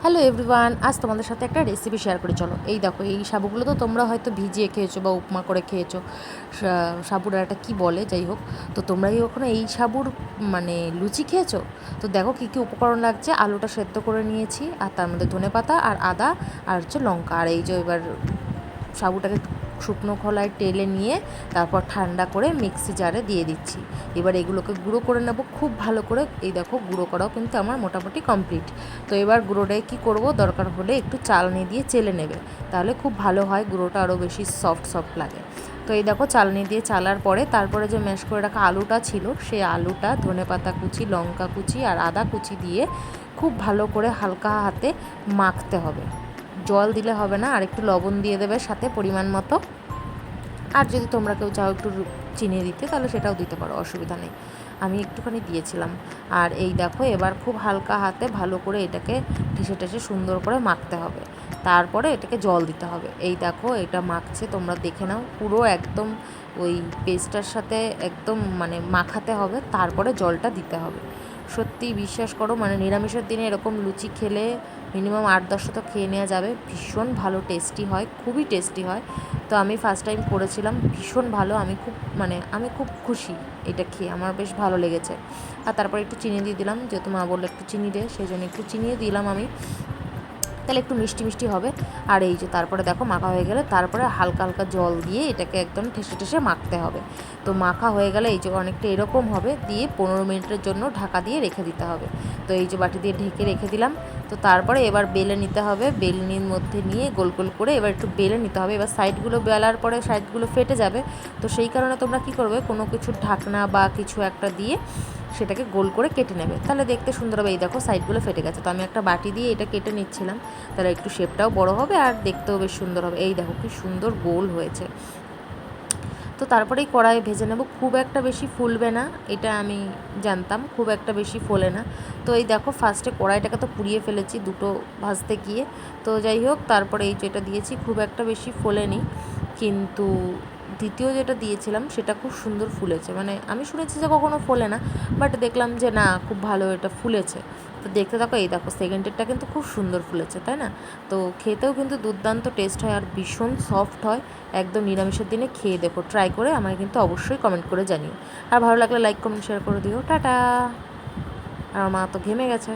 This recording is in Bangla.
হ্যালো এভরিওয়ান, আজ তোমাদের সাথে একটা রেসিপি শেয়ার করে চলো। এই দেখো, এই সাবুগুলো তো তোমরা হয়তো ভিজিয়ে খেয়েছো বা উপমা করে খেয়েছো। সাবুর একটা কী বলে, যাই হোক। তো তোমরা কি কখনো এই সাবুর মানে লুচি খেয়েছো? তো দেখো কী কী উপকরণ লাগছে। আলুটা সেদ্ধ করে নিয়েছি, আর তার মধ্যে ধনেপাতা আর আদা আর হচ্ছে লঙ্কা। আর এই যে এবার সাবুটাকে শুকনো খোলায় টেলে নিয়ে তারপর ঠান্ডা করে মিক্সি জারে দিয়ে দিচ্ছি। এবার এগুলোকে গুঁড়ো করে নেব খুব ভালো করে। এই দেখো, গুঁড়ো করাও কিন্তু আমার মোটামুটি কমপ্লিট। তো এবার গুঁড়োটায় কী করব, দরকার হলে একটু চালনি দিয়ে চেলে নেবে, তাহলে খুব ভালো হয়, গুঁড়োটা আরও বেশি সফট লাগে। তো এই দেখো, চালনি দিয়ে চালার পরে তারপরে যে ম্যাশ করে রাখা আলুটা ছিল, সেই আলুটা ধনেপাতা কুচি, লঙ্কা কুচি আর আদা কুচি দিয়ে খুব ভালো করে হালকা হাতে মাখতে হবে। জল দিলে হবে না, আর একটু লবণ দিয়ে দেবে সাথে পরিমাণ মতো। আর যদি তোমরা কেউ চাও একটু চিনি দিতে, তাহলে সেটাও দিতে পারো, অসুবিধা নেই। আমি একটুখানি দিয়েছিলাম। আর এই দেখো, এবার খুব হালকা হাতে ভালো করে এটাকে ঠেসে ঠেসে সুন্দর করে মাখতে হবে। তারপরে এটাকে জল দিতে হবে। এই দেখো, এটা মাখছে, তোমরা দেখে নাও, পুরো একদম ওই পেস্টটার সাথে একদম মানে মাখাতে হবে, তারপরে জলটা দিতে হবে। সত্যি বিশ্বাস করো, মানে নিরামিষের দিনে এরকম লুচি খেলে মিনিমাম 8-10টা তো খেয়ে নেওয়া যাবে। ভীষণ ভালো টেস্টি হয়, খুবই টেস্টি হয়। তো আমি ফার্স্ট টাইম করেছিলাম, ভীষণ ভালো। আমি খুব খুশি এটা খেয়ে, আমার বেশ ভালো লেগেছে। আর তারপরে একটু চিনি দিয়ে দিলাম, যেহেতু মা বললো একটু চিনি দে, সেই জন্য একটু চিনিও দিলাম আমি, তাহলে একটু মিষ্টি মিষ্টি হবে। আর এই যে তারপরে দেখো মাখা হয়ে গেলে তারপরে হালকা হালকা জল দিয়ে এটাকে একদম ঠেসে ঠেসে মাখতে হবে। তো মাখা হয়ে গেলে এই যে অনেকটা এরকম হবে, দিয়ে 15 মিনিটের জন্য ঢাকা দিয়ে রেখে দিতে হবে। তো এই যে বাটি দিয়ে ঢেকে রেখে দিলাম। তো তারপরে এবার বেলে নিতে হবে, বেলনির মধ্যে নিয়ে গোল গোল করে এবার একটু বেলে নিতে হবে। এবার সাইডগুলো বেলার পরে সাইডগুলো ফেটে যাবে। তো সেই কারণে তোমরা কী করবে, কোনো কিছু ঢাকনা বা কিছু একটা দিয়ে সেটাকে গোল করে কেটে নেবে, তাহলে দেখতে সুন্দর হবে। এই দেখো, সাইডগুলো ফেটে গেছে, তো আমি একটা বাটি দিয়ে এটা কেটে নিচ্ছিলাম, তাহলে একটু শেপটাও বড় হবে আর দেখতেও বেশ সুন্দর হবে। এই দেখো কি সুন্দর গোল হয়েছে। তো তারপরেই কড়াই ভেজে নেব, খুব একটা বেশি ফুলবে না, এটা আমি জানতাম, খুব একটা বেশি ফোলে না। তো এই দেখো, ফার্স্টে কড়াইটাকে তো পুড়িয়ে ফেলেছি দুটো ভাজতে গিয়ে। তো যাই হোক, তারপরে এই যেটা দিয়েছি খুব একটা বেশি ফোলেনি, কিন্তু দ্বিতীয় যেটা দিয়েছিলাম সেটা খুব সুন্দর ফুলেছে। মানে আমি শুনেছি যে কখনো ফোলে না, বাট দেখলাম যে না, খুব ভালো এটা ফুলেছে। তো দেখতে থাকো, এই দেখো সেকেন্ডেরটা কিন্তু খুব সুন্দর ফুলেছে, তাই না? তো খেতেও কিন্তু দুর্দান্ত টেস্ট হয় আর ভীষণ সফট হয়। একদম নিরামিষের দিনে খেয়ে দেখো, ট্রাই করে আমাকে কিন্তু অবশ্যই কমেন্ট করে জানিও। আর ভালো লাগলে লাইক কমেন্ট শেয়ার করে দিও। টাটা। আর আমার মা তো ঘেমে গেছে।